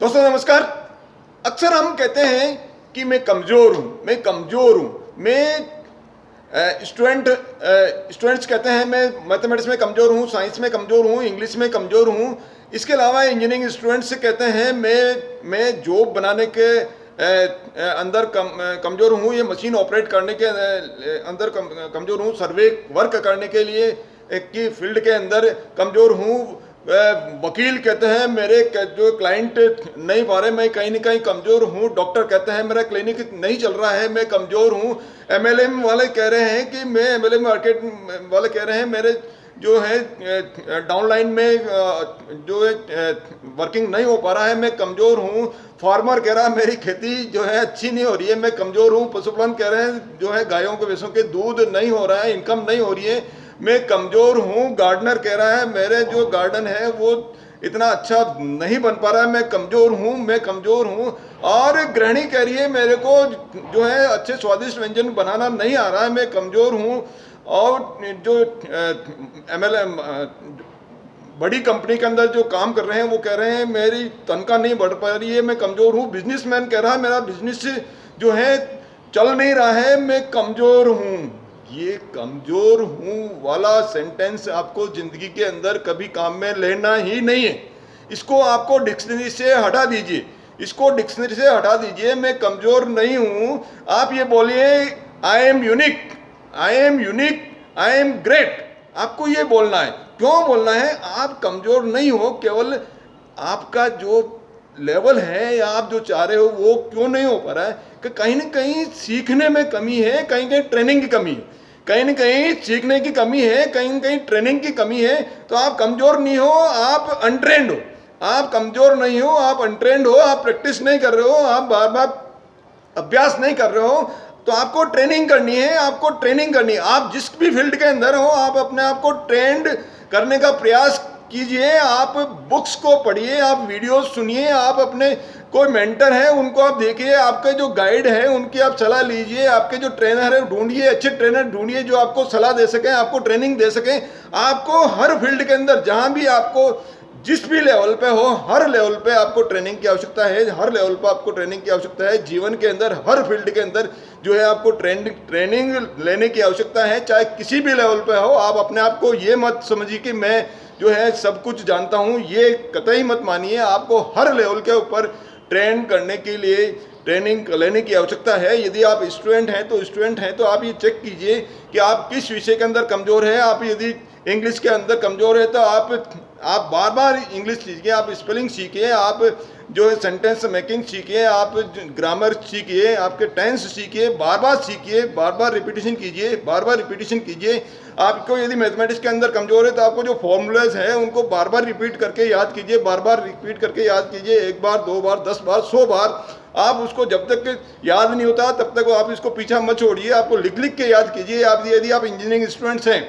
दोस्तों नमस्कार। अक्सर हम कहते हैं कि मैं कमज़ोर हूँ, मैं कमज़ोर हूँ, स्टूडेंट्स कहते हैं मैं मैथमेटिक्स में कमज़ोर हूँ, साइंस में कमज़ोर हूँ, इंग्लिश में कमज़ोर हूँ। इसके अलावा इंजीनियरिंग स्टूडेंट्स कहते हैं मैं जॉब बनाने के अंदर कमज़ोर हूँ, ये मशीन ऑपरेट करने के अंदर कमज़ोर हूँ, सर्वे वर्क करने के लिए की फील्ड के अंदर कमज़ोर हूँ। वकील कहते हैं जो क्लाइंट नहीं पा रहे, मैं कहीं ना कहीं कमज़ोर हूँ। डॉक्टर कहते हैं मेरा क्लिनिक नहीं चल रहा है, मैं कमज़ोर हूँ। एमएलएम वाले कह रहे हैं कि मैं एमएलएम मार्केट वाले कह रहे हैं मेरे जो है डाउनलाइन में जो है वर्किंग नहीं हो पा रहा है, मैं कमज़ोर हूँ। फार्मर कह रहा है मेरी खेती जो है अच्छी नहीं हो रही है, मैं कमज़ोर हूँ। पशुपालन कह रहे हैं जो है गायों के भैंसों के दूध नहीं हो रहा है, इनकम नहीं हो रही है, मैं कमज़ोर हूँ। गार्डनर कह रहा है मेरे जो गार्डन है वो इतना अच्छा नहीं बन पा रहा है, मैं कमज़ोर हूँ, मैं कमज़ोर हूँ। और गृहिणी कह रही है मेरे को जो है अच्छे स्वादिष्ट व्यंजन बनाना नहीं आ रहा है, मैं कमज़ोर हूँ। और जो एमएलएम बड़ी कंपनी के अंदर जो काम कर रहे हैं वो कह रहे हैं मेरी तनख्वाह नहीं बढ़ पा रही है, मैं कमज़ोर हूँ। बिजनेसमैन कह रहा है मेरा बिजनेस जो है चल नहीं रहा है, मैं कमज़ोर हूँ। ये कमज़ोर हूँ वाला सेंटेंस आपको ज़िंदगी के अंदर कभी काम में लेना ही नहीं है। इसको आपको डिक्शनरी से हटा दीजिए, इसको डिक्शनरी से हटा दीजिए। मैं कमज़ोर नहीं हूँ, आप ये बोलिए I am unique, I am unique, I am great. आपको ये बोलना है। क्यों बोलना है? आप कमज़ोर नहीं हो, केवल आपका जो लेवल है या आप जो चाह रहे हो वो क्यों नहीं हो पा रहा है कि कहीं ना कहीं सीखने में कमी है, कहीं कहीं ट्रेनिंग की कमी है, कहीं ना कहीं सीखने की कमी है, कहीं ना कहीं ट्रेनिंग की कमी है। तो आप कमज़ोर नहीं हो, आप अनट्रेंड हो। आप कमज़ोर नहीं हो, आप अनट्रेंड हो, आप प्रैक्टिस नहीं कर रहे हो, आप बार बार अभ्यास नहीं कर रहे हो। तो आपको ट्रेनिंग करनी है, आपको ट्रेनिंग करनी है। आप जिस भी फील्ड के अंदर हो, आप अपने आप को ट्रेंड करने का प्रयास कीजिए। आप बुक्स को पढ़िए, आप वीडियोस सुनिए, आप अपने कोई मेंटर है उनको आप देखिए, आपके जो गाइड है उनकी आप सलाह लीजिए, आपके जो ट्रेनर है ढूंढिए, अच्छे ट्रेनर ढूंढिए जो आपको सलाह दे सकें, आपको ट्रेनिंग दे सकें। आपको हर फील्ड के अंदर जहां भी आपको जिस भी लेवल पे हो, हर लेवल पे आपको ट्रेनिंग की आवश्यकता है, हर लेवल पे आपको ट्रेनिंग की आवश्यकता है। जीवन के अंदर हर फील्ड के अंदर जो है आपको ट्रेनिंग लेने की आवश्यकता है, चाहे किसी भी लेवल पे हो। आप अपने आप को ये मत समझिए कि मैं जो है सब कुछ जानता हूँ, ये कतई मत मानिए। आपको हर लेवल के ऊपर ट्रेन करने के लिए ट्रेनिंग लेने की आवश्यकता है। यदि आप स्टूडेंट हैं तो आप ये चेक कीजिए कि आप किस विषय के अंदर कमज़ोर है। आप यदि इंग्लिश के अंदर कमज़ोर है तो आप बार बार इंग्लिश सीखिए, आप स्पेलिंग सीखिए, आप जो है सेंटेंस मेकिंग सीखिए, आप ग्रामर सीखिए, आपके टेंस सीखिए, बार बार सीखिए, बार बार रिपीटिशन कीजिए, बार बार रिपीटिशन कीजिए। आपको यदि मैथमेटिक्स के अंदर कमज़ोर है तो आपको जो फॉर्मूलाज हैं उनको बार बार रिपीट करके याद कीजिए, बार बार रिपीट करके याद कीजिए। 1 बार, 2 बार, 10 बार, 100 बार। आप उसको जब तक याद नहीं होता तब तक आप इसको पीछा मत छोड़िए, आपको लिख लिख के याद कीजिए। आप यदि आप इंजीनियरिंग स्टूडेंट्स हैं,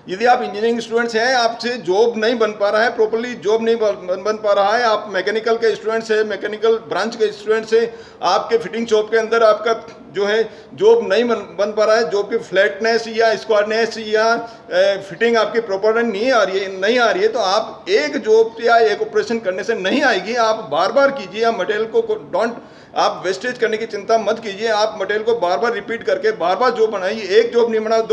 यदि आप इंजीनियरिंग स्टूडेंट्स हैं, आपसे जॉब नहीं बन पा रहा है, प्रॉपर्ली जॉब नहीं बन पा रहा है, आप मैकेनिकल के स्टूडेंट्स हैं, मैकेनिकल ब्रांच के स्टूडेंट्स हैं, आपके फिटिंग शॉप के अंदर आपका जो है जॉब नहीं बन पा रहा है, जॉब की फ्लैटनेस या स्क्वायरनेस या फिटिंग आपकी प्रॉपर नहीं आ रही है, तो आप एक जॉब या एक ऑपरेशन करने से नहीं आएगी। आप बार बार कीजिए, आप मटेरियल को आप वेस्टेज करने की चिंता मत कीजिए। आप मटेरियल को बार बार रिपीट करके बार बार जॉब बनाइए। एक जॉब नहीं बना,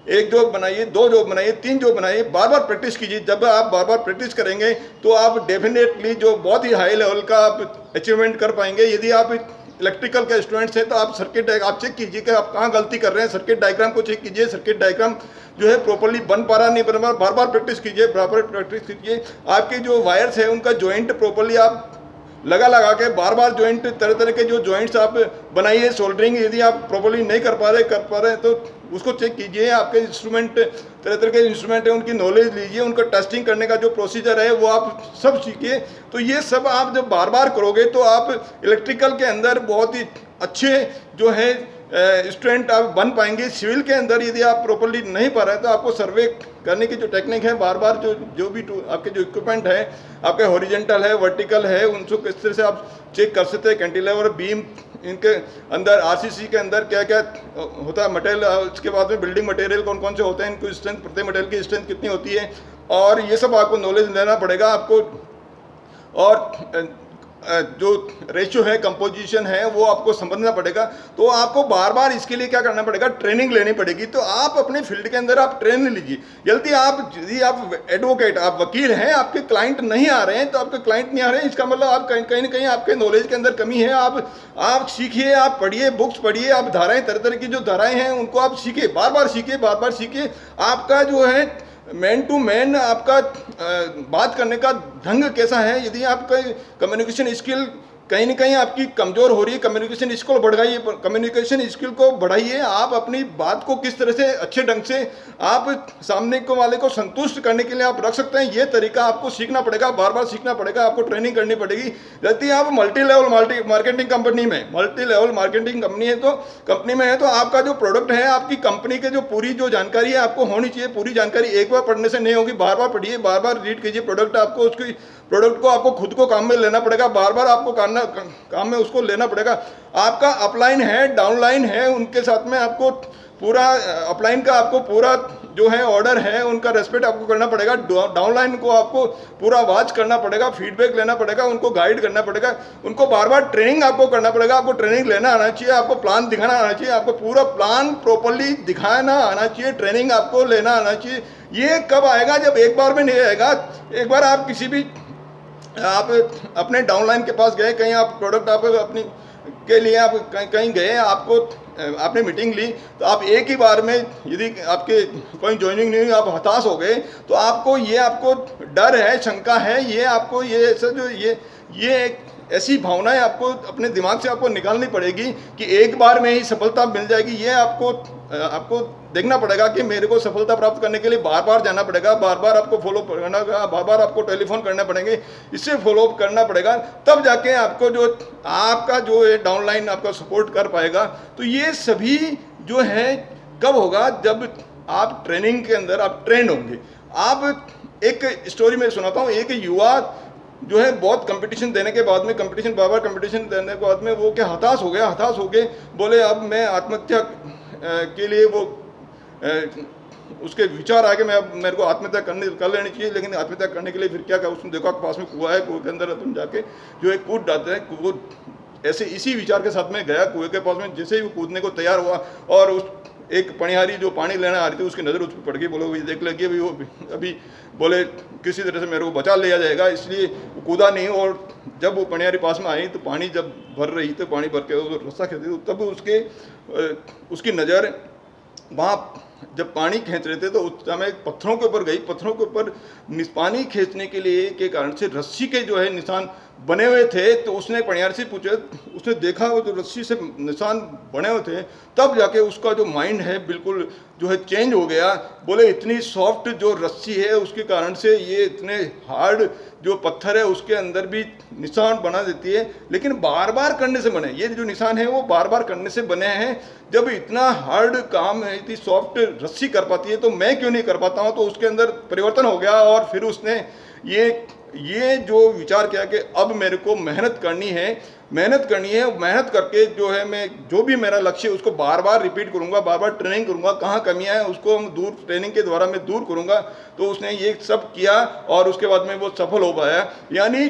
एक जॉब बनाइए, 2 जॉब बनाइए, 3 जॉब बनाइए, बार बार प्रैक्टिस कीजिए। जब आप बार बार प्रैक्टिस करेंगे तो आप डेफिनेटली जो बहुत ही हाई लेवल का आप अचीवमेंट कर पाएंगे। यदि आप इलेक्ट्रिकल के स्टूडेंट्स हैं तो आप सर्किट आप चेक कीजिए कि आप कहाँ गलती कर रहे हैं, सर्किट डायग्राम को चेक कीजिए। सर्किट डायग्राम जो है प्रॉपर्ली बन पा रहा नहीं बन पा रहा, बार बार प्रैक्टिस कीजिए, बार बार प्रैक्टिस कीजिए। आपके जो वायर्स है उनका जॉइंट प्रॉपर्ली आप लगा के बार बार जॉइंट, तरह तरह के जो जॉइंट्स आप बनाइए। सोल्डरिंग यदि आप प्रॉपर्ली नहीं कर पा रहे तो उसको चेक कीजिए। आपके इंस्ट्रूमेंट, तरह तरह के इंस्ट्रूमेंट है, उनकी नॉलेज लीजिए, उनका टेस्टिंग करने का जो प्रोसीजर है वो आप सब सीखिए। तो ये सब आप जब बार बार करोगे तो आप इलेक्ट्रिकल के अंदर बहुत ही अच्छे जो है स्टूडेंट आप बन पाएंगे। सिविल के अंदर यदि आप प्रॉपर्ली नहीं पा रहे तो आपको सर्वे करने की जो टेक्निक है, बार बार जो भी आपके जो इक्विपमेंट है, आपके हॉरिजेंटल है, वर्टिकल है, उनको किस तरह से आप चेक कर सकते हैं। कैंटिलीवर, बीम, इनके अंदर आरसीसी के अंदर क्या क्या होता है मटेरियल, उसके बाद में बिल्डिंग मटेरियल कौन कौन से होते हैं, इनको स्ट्रेंथ, प्रत्येक मटेरियल की स्ट्रेंथ कितनी होती है, और ये सब आपको नॉलेज लेना पड़ेगा। आपको और जो रेशियो है, कंपोजिशन है, वो आपको समझना पड़ेगा। तो आपको बार बार इसके लिए क्या करना पड़ेगा, ट्रेनिंग लेनी पड़ेगी। तो आप अपने फील्ड के अंदर आप ट्रेन लीजिए। यदि आप एडवोकेट, आप वकील हैं, आपके क्लाइंट नहीं आ रहे हैं, तो आपके क्लाइंट नहीं आ रहे हैं, इसका मतलब आप कहीं ना कहीं आपके नॉलेज के अंदर कमी है। आप सीखिए, आप पढ़िए, बुक्स पढ़िए, आप धाराएं, तरह तरह की जो धाराएं हैं उनको आप सीखिए, बार बार सीखिए, बार बार सीखिए। आपका जो है मैन टू मैन आपका बात करने का ढंग कैसा है। यदि आपका कम्युनिकेशन स्किल कहीं ना कहीं आपकी कमजोर हो रही है, कम्युनिकेशन स्किल बढ़ाइए, कम्युनिकेशन स्किल को बढ़ाइए। आप अपनी बात को किस तरह से अच्छे ढंग से आप सामने को वाले को संतुष्ट करने के लिए आप रख सकते हैं, ये तरीका आपको सीखना पड़ेगा, बार बार सीखना पड़ेगा, आपको ट्रेनिंग करनी पड़ेगी। यदि आप मल्टी लेवल मार्केटिंग कंपनी में, मल्टी लेवल मार्केटिंग कंपनी में है, तो आपका जो प्रोडक्ट है, आपकी कंपनी के जो पूरी जो जानकारी है आपको होनी चाहिए। पूरी जानकारी एक बार पढ़ने से नहीं होगी, बार बार पढ़िए, बार बार रीड कीजिए। प्रोडक्ट को आपको खुद को काम में लेना पड़ेगा, बार बार आपको काम में उसको लेना पड़ेगा। आपका अपलाइन है, डाउनलाइन है, उनके साथ में आपको पूरा अपलाइन का आपको पूरा जो है ऑर्डर है उनका रेस्पेक्ट आपको करना पड़ेगा। डाउनलाइन को आपको पूरा वॉच करना पड़ेगा, फीडबैक लेना पड़ेगा, उनको गाइड करना पड़ेगा, उनको बार बार ट्रेनिंग आपको करना पड़ेगा। आपको ट्रेनिंग लेना आना चाहिए, आपको प्लान दिखाना आना चाहिए, आपको पूरा प्लान प्रॉपर्ली दिखाना आना चाहिए, ट्रेनिंग आपको लेना आना चाहिए। ये कब आएगा, जब एक बार में नहीं आएगा। एक बार आप किसी भी आप अपने डाउनलाइन के पास गए, कहीं आप प्रोडक्ट आप अपनी के लिए आप कहीं गए, आपने मीटिंग ली, तो आप एक ही बार में यदि आपके कोई ज्वाइनिंग नहीं हुई, आप हताश हो गए, तो आपको डर है, शंका है, ये आपको ये ऐसा जो ये एक ऐसी भावनाएं आपको अपने दिमाग से आपको निकालनी पड़ेगी कि एक बार में ही सफलता मिल जाएगी। ये आपको देखना पड़ेगा कि मेरे को सफलता प्राप्त करने के लिए बार बार जाना पड़ेगा, बार बार आपको फॉलो करना पड़ेगा, बार बार आपको टेलीफोन करना पड़ेंगे, इससे फॉलो करना पड़ेगा, तब जाके आपको जो आपका जो है डाउनलाइन आपका सपोर्ट कर पाएगा। तो ये सभी जो है कब होगा, जब आप ट्रेनिंग के अंदर आप ट्रेंड होंगे। आप एक स्टोरी में सुनाता हूँ। एक युवा जो है बहुत कंपटीशन देने के बाद में, बार बार कंपटीशन देने के बाद में वो क्या हताश हो गए, बोले अब मैं आत्महत्या के लिए वो उसके विचार आके मेरे को आत्महत्या कर लेनी चाहिए। लेकिन आत्महत्या करने के लिए फिर क्या उसने देखा पास में कुआं है, कुएं के अंदर तुम जाके जो है कूद डालते हैं। वो ऐसे इसी विचार के साथ में गया कुएं के पास में। जैसे ही वो कूदने को तैयार हुआ और उस एक पनिहारी जो पानी लेना आ रही थी उसकी नज़र उस पर पड़ गई। बोले वो देख लगी अभी वो अभी बोले किसी तरह से मेरे को बचा लिया जाएगा, इसलिए वो कूदा नहीं। और जब वो पनिहारी पास में आई तो पानी जब भर रही तो पानी भर के वो रस्सा खींचती, तब उसकी नज़र वहाँ जब पानी खींच रहे थे तो उस समय पत्थरों के ऊपर गई। पत्थरों के ऊपर पानी खींचने के लिए के कारण से रस्सी के जो है निशान बने हुए थे। तो उसने पनिहारी से पूछा, उसने देखा वो जो रस्सी से निशान बने हुए थे, तब जाके उसका जो माइंड है बिल्कुल जो है चेंज हो गया। बोले इतनी सॉफ्ट जो रस्सी है उसके कारण से ये इतने हार्ड जो पत्थर है उसके अंदर भी निशान बना देती है, लेकिन बार बार करने से बने। ये जो निशान है वो बार बार करने से बने हैं। जब इतना हार्ड काम है, इतनी सॉफ्ट रस्सी कर पाती है, तो मैं क्यों नहीं कर पाता हूँ। तो उसके अंदर परिवर्तन हो गया और फिर उसने ये जो विचार किया कि अब मेरे को मेहनत करनी है, मेहनत करके जो है मैं जो भी मेरा लक्ष्य है उसको बार बार रिपीट करूंगा, बार बार ट्रेनिंग करूंगा, कहाँ कमियां हैं उसको ट्रेनिंग के द्वारा मैं दूर करूंगा। तो उसने ये सब किया और उसके बाद में वो सफल हो पाया। यानी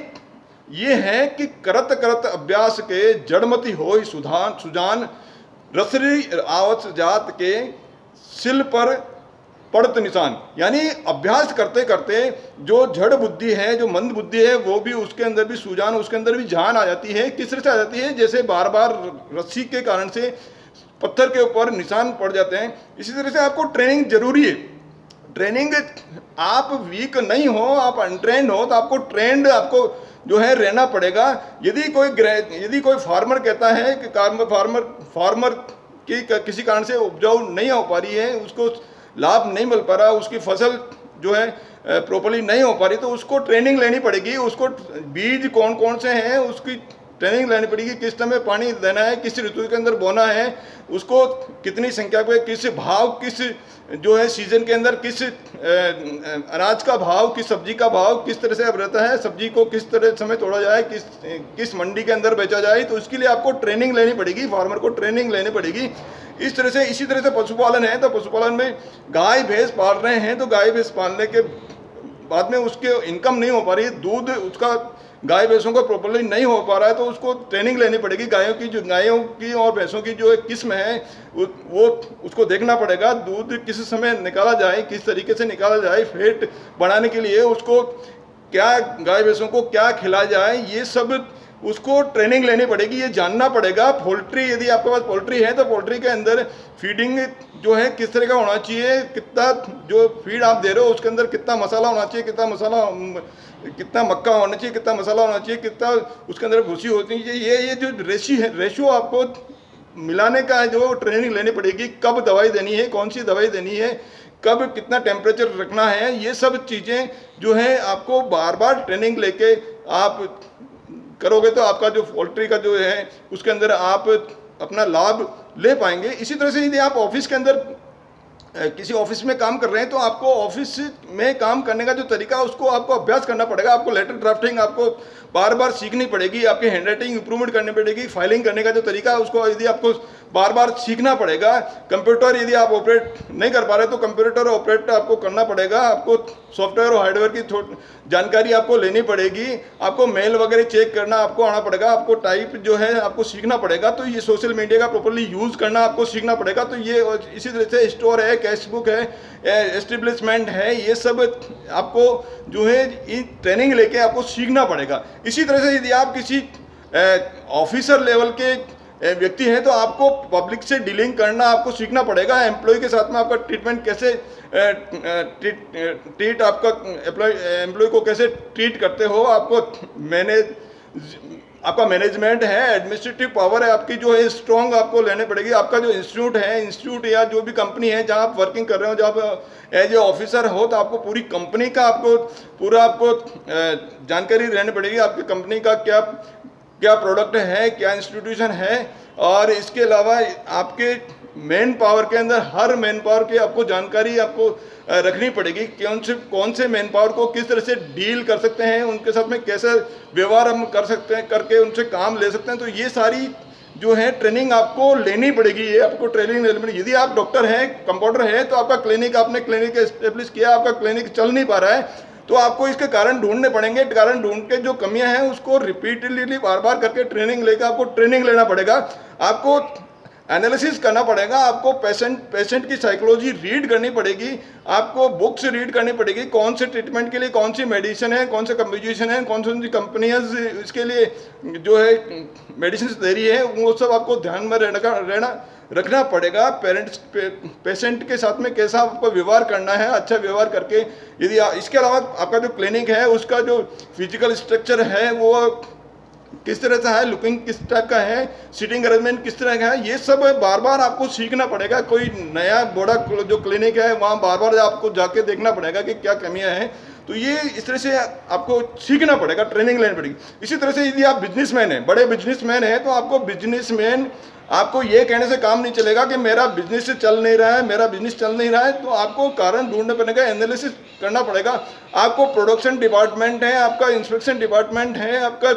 ये है कि करत करत अभ्यास के जड़मति होई सुजान, रसरी आवत जात के सिल पर पड़त निशान। यानी अभ्यास करते करते जो जड़ बुद्धि है, जो मंद बुद्धि है, वो भी उसके अंदर भी सुजान, उसके अंदर भी जान आ जाती है। किस तरह से आ जाती है, जैसे बार बार रस्सी के कारण से पत्थर के ऊपर निशान पड़ जाते हैं। इसी तरह से आपको ट्रेनिंग जरूरी है। ट्रेनिंग, आप वीक नहीं हो, आप अनट्रेंड हो, तो आपको ट्रेंड आपको जो है रहना पड़ेगा। यदि कोई फार्मर कहता है कि फार्मर की किसी कारण से उपजाऊ नहीं हो पा रही है, उसको लाभ नहीं मिल पा रहा, उसकी फसल जो है प्रॉपर्ली नहीं हो पा रही, तो उसको ट्रेनिंग लेनी पड़ेगी। उसको बीज कौन कौन से हैं उसकी ट्रेनिंग लेनी पड़ेगी, किस समय पानी देना है, किस ऋतु के अंदर बोना है, उसको कितनी संख्या पे, किस भाव, किस जो है सीजन के अंदर किस अनाज का भाव, किस सब्जी का भाव किस तरह से अब रहता है, सब्जी को किस तरह समय तोड़ा जाए, किस मंडी के अंदर बेचा जाए। तो इसके लिए आपको ट्रेनिंग लेनी पड़ेगी, फार्मर को ट्रेनिंग लेनी पड़ेगी। इसी तरह से पशुपालन है, तो पशुपालन में गाय भैंस पाल रहे हैं, तो गाय भैंस पालने के बाद में उसके इनकम नहीं हो पा रही है, दूध उसका गाय भैंसों को प्रॉपरली नहीं हो पा रहा है तो उसको ट्रेनिंग लेनी पड़ेगी। गायों की और भैंसों की जो एक किस्म है वो उसको देखना पड़ेगा, दूध किस समय निकाला जाए, किस तरीके से निकाला जाए, फैट बढ़ाने के लिए उसको क्या, गाय भैंसों को क्या खिलाया जाए, ये सब उसको ट्रेनिंग लेनी पड़ेगी, ये जानना पड़ेगा। पोल्ट्री, यदि आपके पास पोल्ट्री है तो पोल्ट्री के अंदर फीडिंग जो है किस तरह का होना चाहिए, कितना जो फीड आप दे रहे हो उसके अंदर कितना मसाला होना चाहिए, कितना मक्का होना चाहिए, कितना मसाला होना चाहिए, कितना उसके अंदर भूसी होती है, ये जो रेशियो आपको मिलाने का है, जो ट्रेनिंग लेनी पड़ेगी। कब दवाई देनी है, कौन सी दवाई देनी है, कब कितना टेम्परेचर रखना है, ये सब चीज़ें जो है आपको बार बार ट्रेनिंग लेके आप करोगे तो आपका जो पोल्ट्री का जो है उसके अंदर आप अपना लाभ ले पाएंगे। इसी तरह से यदि आप ऑफिस के अंदर किसी ऑफिस में काम कर रहे हैं तो आपको ऑफिस में काम करने का जो तरीका है उसको आपको अभ्यास करना पड़ेगा। आपको लेटर ड्राफ्टिंग आपको बार बार सीखनी पड़ेगी, आपकी हैंड राइटिंग इंप्रूवमेंट करनी पड़ेगी, फाइलिंग करने का जो तरीका है उसको यदि आपको बार बार सीखना पड़ेगा। कंप्यूटर यदि आप ऑपरेट नहीं कर पा रहे तो कंप्यूटर ऑपरेट आपको करना पड़ेगा। आपको सॉफ्टवेयर और हार्डवेयर की जानकारी आपको लेनी पड़ेगी। आपको मेल वगैरह चेक करना आपको आना पड़ेगा। आपको टाइप जो है आपको सीखना पड़ेगा। तो ये सोशल मीडिया का प्रॉपरली यूज़ करना आपको सीखना पड़ेगा। तो ये इसी तरह से स्टोर है, कैश बुक है, एस्टेब्लिशमेंट है, ये सब आपको जो है ट्रेनिंग लेके आपको सीखना पड़ेगा। इसी तरह से यदि आप किसी ऑफिसर लेवल के व्यक्ति हैं तो आपको पब्लिक से डीलिंग करना आपको सीखना पड़ेगा। एम्प्लॉय के साथ में आपका ट्रीटमेंट कैसे ट्रीट आपका एम्प्लॉय को कैसे ट्रीट करते हो, आपको आपका मैनेजमेंट है, एडमिनिस्ट्रेटिव पावर है आपकी जो है स्ट्रॉन्ग आपको लेने पड़ेगी। आपका जो इंस्टीट्यूट या जो भी कंपनी है जहाँ आप वर्किंग कर रहे हो, जहाँ आप एज ए ऑफिसर हो, तो आपको पूरी कंपनी का आपको जानकारी रहनी पड़ेगी। आपकी कंपनी का क्या प्रोडक्ट है, क्या इंस्टीट्यूशन है, और इसके अलावा आपके मैन पावर के अंदर हर मैन पावर की आपको जानकारी आपको रखनी पड़ेगी। कौन से मैन पावर को किस तरह से डील कर सकते हैं, उनके साथ में कैसे व्यवहार हम कर सकते हैं, करके उनसे काम ले सकते हैं। तो ये सारी जो है ट्रेनिंग आपको लेनी पड़ेगी। ये आपको ट्रेनिंग लेनी पड़ेगी। यदि आप डॉक्टर हैं, कंपाउंडर हैं, तो आपका आपने क्लिनिक एस्टेब्लिश किया, आपका क्लिनिक चल नहीं पा रहा है, तो आपको इसके कारण ढूंढने पड़ेंगे। कारण ढूंढ के जो कमियां हैं उसको रिपीटेडली बार बार करके ट्रेनिंग लेकर आपको ट्रेनिंग लेना पड़ेगा। आपको एनालिसिस करना पड़ेगा। आपको पेशेंट की साइकोलॉजी रीड करनी पड़ेगी। आपको बुक्स रीड करनी पड़ेगी। कौन से ट्रीटमेंट के लिए कौन सी मेडिसिन है, कौन से कम्बिनेशन है, कौन सी कंपनियां इसके लिए जो है मेडिसिन दे रही है, वो सब आपको ध्यान में रखना पड़ेगा। पेशेंट के साथ में कैसा आपको व्यवहार करना है, अच्छा व्यवहार करके। यदि इसके अलावा आपका जो क्लिनिक है उसका जो फिजिकल स्ट्रक्चर है वो किस तरह से है, लुकिंग किस टाइप का है, सीटिंग अरेंजमेंट किस तरह का है, ये सब बार बार आपको सीखना पड़ेगा। कोई नया बड़ा जो क्लिनिक है वहाँ बार बार आपको जाके देखना पड़ेगा कि क्या कमियां हैं। तो ये इस तरह से आपको सीखना पड़ेगा, ट्रेनिंग लेनी पड़ेगी। इसी तरह से यदि आप बिजनेसमैन हैं, बड़े बिजनेसमैन हैं, तो आपको बिजनेसमैन आपको ये कहने से काम नहीं चलेगा कि मेरा बिजनेस चल नहीं रहा है, मेरा बिजनेस चल नहीं रहा है। तो आपको कारण ढूंढने पड़ेगा, एनालिसिस करना पड़ेगा। आपको प्रोडक्शन डिपार्टमेंट है, आपका इंस्पेक्शन डिपार्टमेंट है, आपका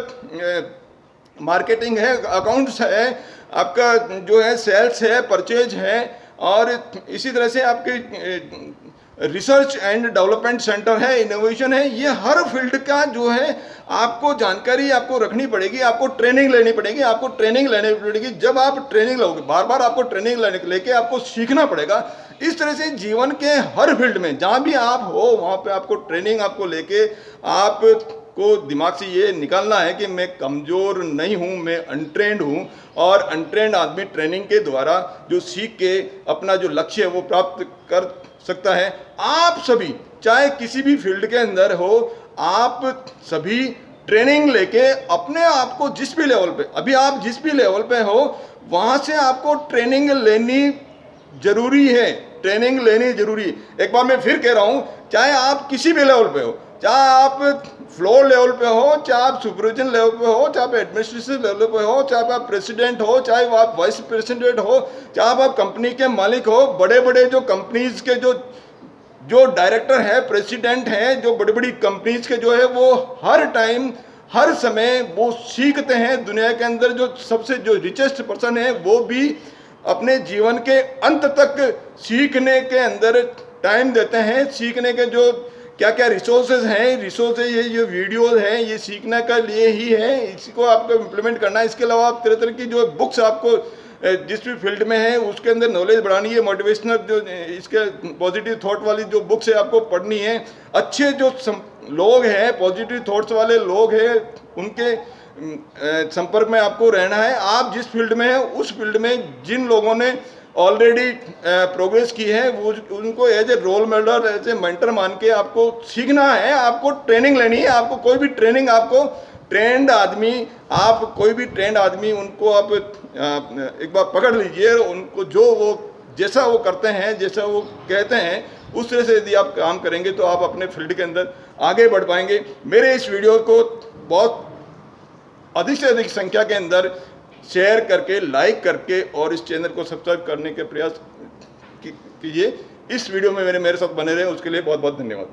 मार्केटिंग है, अकाउंट्स है, आपका जो है सेल्स है, परचेज है, और इसी तरह से आपके रिसर्च एंड डेवलपमेंट सेंटर है, इनोवेशन है। ये हर फील्ड का जो है आपको जानकारी आपको रखनी पड़ेगी। आपको ट्रेनिंग लेनी पड़ेगी। आपको ट्रेनिंग लेनी पड़ेगी। जब आप ट्रेनिंग लोगे, बार बार आपको ट्रेनिंग लेके आपको सीखना पड़ेगा। इस तरह से जीवन के हर फील्ड में जहाँ भी आप हो वहाँ पे आपको ट्रेनिंग आपको लेके आपको दिमाग से ये निकालना है कि मैं कमज़ोर नहीं हूँ, मैं अनट्रेंड हूँ। और अनट्रेंड आदमी ट्रेनिंग के द्वारा जो सीख के अपना जो लक्ष्य है वो प्राप्त कर सकता है। आप सभी चाहे किसी भी फील्ड के अंदर हो, आप सभी ट्रेनिंग लेके अपने आप को जिस भी लेवल पे, अभी आप जिस भी लेवल पे हो वहाँ से आपको ट्रेनिंग लेनी जरूरी है। ट्रेनिंग लेनी जरूरी। एक बार मैं फिर कह रहा हूँ, चाहे आप किसी भी लेवल पे हो, चाहे आप फ्लोर लेवल पे हो, चाहे आप सुपरविजन लेवल पे हो, चाहे आप एडमिनिस्ट्रेटिव लेवल पे हो, चाहे आप प्रेसिडेंट हो, चाहे आप वाइस प्रेसिडेंट हो, चाहे आप कंपनी के मालिक हो, बड़े बड़े जो कंपनीज के जो डायरेक्टर है, प्रेसिडेंट हैं, जो बड़ी बड़ी कंपनीज के जो है वो हर टाइम हर समय वो सीखते हैं। दुनिया के अंदर जो सबसे जो रिचेस्ट पर्सन है वो भी अपने जीवन के अंत तक सीखने के अंदर टाइम देते हैं। सीखने के जो क्या क्या रिसोर्सेज हैं, रिसोर्सेज ये जो वीडियोस हैं ये सीखने के लिए ही है, इसको आपको इम्प्लीमेंट करना है। इसके अलावा आप तरह तरह की जो बुक्स आपको जिस भी फील्ड में है उसके अंदर नॉलेज बढ़ानी है, मोटिवेशनल जो इसके पॉजिटिव थॉट वाली जो बुक्स है आपको पढ़नी है। अच्छे जो लोग हैं, पॉजिटिव थॉट्स वाले लोग हैं, उनके संपर्क में आपको रहना है। आप जिस फील्ड में हैं उस फील्ड में जिन लोगों ने ऑलरेडी प्रोग्रेस की है वो उनको as a role model, as a mentor मान के आपको सीखना है, आपको ट्रेनिंग लेनी है। आपको कोई भी ट्रेनिंग, आपको ट्रेंड आदमी, आप कोई भी ट्रेंड आदमी उनको आप एक बार पकड़ लीजिए, उनको जो वो जैसा वो करते हैं, जैसा वो कहते हैं, उस तरह से यदि आप काम करेंगे तो आप अपने फील्ड के अंदर आगे बढ़ पाएंगे। मेरे इस वीडियो को बहुत अधिक से अधिक संख्या के अंदर शेयर करके, लाइक करके और इस चैनल को सब्सक्राइब करने के प्रयास कीजिए। इस वीडियो में मेरे साथ बने रहे उसके लिए बहुत बहुत धन्यवाद।